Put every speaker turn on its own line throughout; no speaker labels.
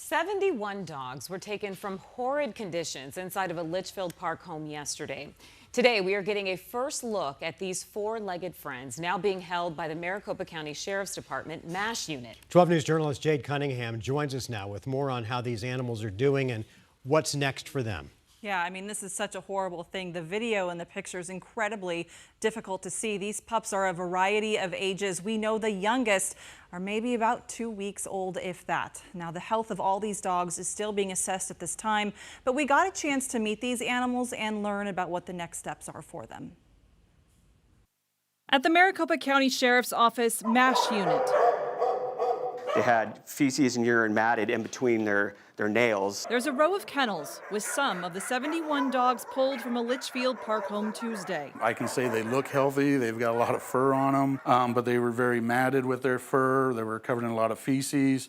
71 dogs were taken from horrid conditions inside of a Litchfield Park home yesterday. Today, we are getting a first look at these four-legged friends now being held by the Maricopa County Sheriff's Department MASH unit.
12 News journalist Jade Cunningham joins us now with more on how these animals are doing and what's next for them.
Yeah, I mean, this is such a horrible thing. The video and the pictures incredibly difficult to see. These pups are a variety of ages. We know the youngest are maybe about 2 weeks old, if that. Now, the health of all these dogs is still being assessed at this time, but we got a chance to meet these animals and learn about what the next steps are for them. At the Maricopa County Sheriff's Office MASH unit.
They had feces and urine matted in between their nails.
There's a row of kennels with some of the 71 dogs pulled from a Litchfield Park home Tuesday.
I can say they look healthy. They've got a lot of fur on them, but they were very matted with their fur. They were covered in a lot of feces.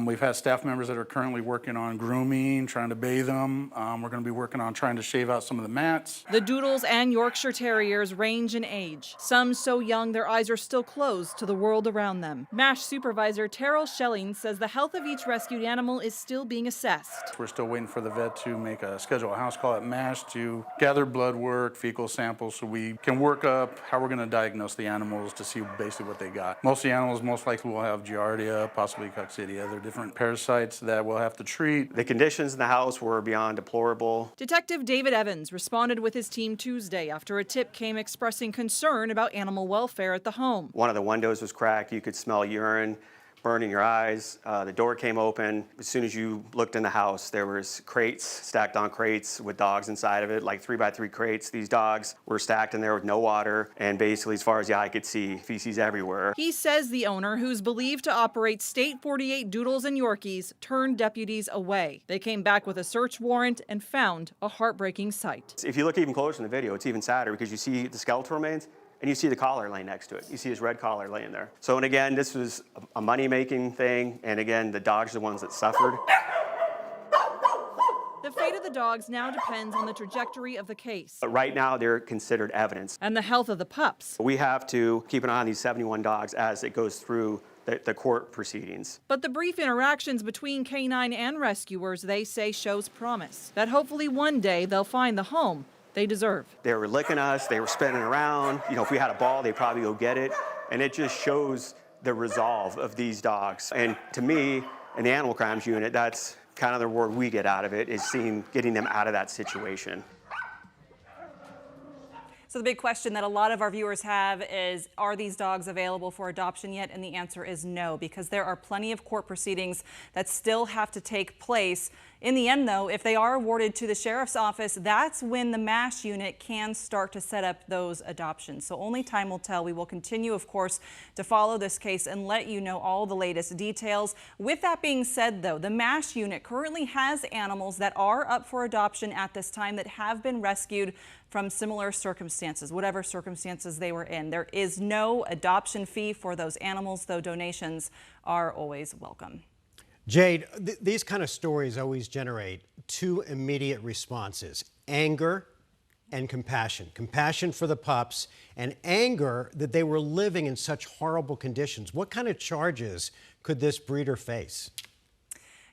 We've had staff members that are currently working on grooming, trying to bathe them. We're going to be working on trying to shave out some of the mats.
The Doodles and Yorkshire Terriers range in age. Some so young their eyes are still closed to the world around them. MASH supervisor Terrell Schelling says the health of each rescued animal is still being assessed.
We're still waiting for the vet to schedule a house call at MASH to gather blood work, fecal samples, so we can work up how we're going to diagnose the animals to see basically what they got. Most of the animals most likely will have giardia, possibly coccidia. They're different parasites that we'll have to treat.
The conditions in the house were beyond deplorable.
Detective David Evans responded with his team Tuesday after a tip came expressing concern about animal welfare at the home.
One of the windows was cracked. You could smell urine burning your eyes. The door came open. As soon as you looked in the house, there was crates, stacked on crates with dogs inside of it, like 3x3 crates. These dogs were stacked in there with no water, and basically, as far as the eye could see, feces everywhere.
He says the owner, who's believed to operate State 48 Doodles and Yorkies, turned deputies away. They came back with a search warrant and found a heartbreaking sight.
If you look even closer in the video, it's even sadder because you see the skeletal remains, and you see the collar laying next to it. You see his red collar laying there. So, and again, this was a money-making thing, and again, the dogs are the ones that suffered.
The fate of the dogs now depends on the trajectory of the case.
But right now, they're considered evidence.
And the health of the pups.
We have to keep an eye on these 71 dogs as it goes through the court proceedings.
But the brief interactions between canine and rescuers, they say, shows promise. That hopefully one day they'll find the home they deserve.
They were licking us, they were spinning around. You know, if we had a ball, they'd probably go get it. And it just shows the resolve of these dogs. And to me, in the animal crimes unit, that's kind of the reward we get out of it, is getting them out of that situation. So the big question that a lot of our viewers have is, are these dogs available for adoption yet? And the answer is no, because there are plenty of court proceedings that still have to take place. In the end, though, if they are awarded to the sheriff's office, that's when the MASH unit can start to set up those adoptions. So only time will tell. We will continue, of course, to follow this case and let you know all the latest details. With that being said, though, the MASH unit currently has animals that are up for adoption at this time that have been rescued from similar circumstances, whatever circumstances they were in. There is no adoption fee for those animals, though donations are always welcome.
Jade, these kind of stories always generate two immediate responses: anger and compassion. Compassion for the pups and anger that they were living in such horrible conditions. What kind of charges could this breeder face?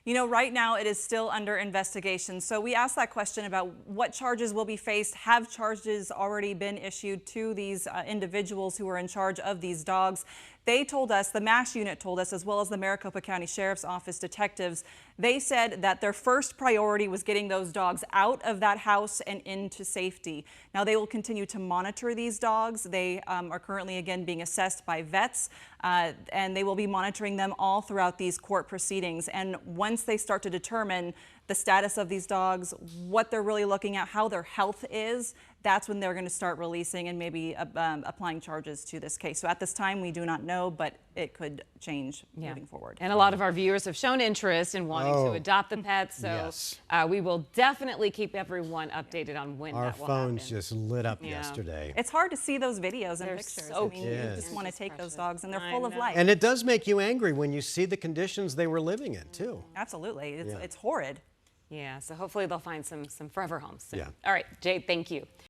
You know, right now it is still under investigation. So we asked that question about what charges will be faced. Have charges already been issued to these individuals who are in charge of these dogs? They told us, the MASH unit told us, as well as the Maricopa County Sheriff's Office detectives, they said that their first priority was getting those dogs out of that house and into safety. Now, they will continue to monitor these dogs. They are currently, again, being assessed by vets, and they will be monitoring them all throughout these court proceedings. And once they start to determine the status of these dogs, what they're really looking at, how their health is, that's when they're going to start releasing and maybe applying charges to this case. So at this time, we do not know, but it could change moving forward.
And a lot of our viewers have shown interest in wanting to adopt the pets, so
yes.
We will definitely keep everyone updated on when that will happen.
Our phones just lit up yesterday.
It's hard to see those videos and pictures.
So
I mean, you just want to take those dogs, and they're full of life.
And it does make you angry when you see the conditions they were living in, too.
Absolutely. It's horrid.
Yeah, so hopefully they'll find some forever homes soon.
Yeah.
All right, Jade, thank you.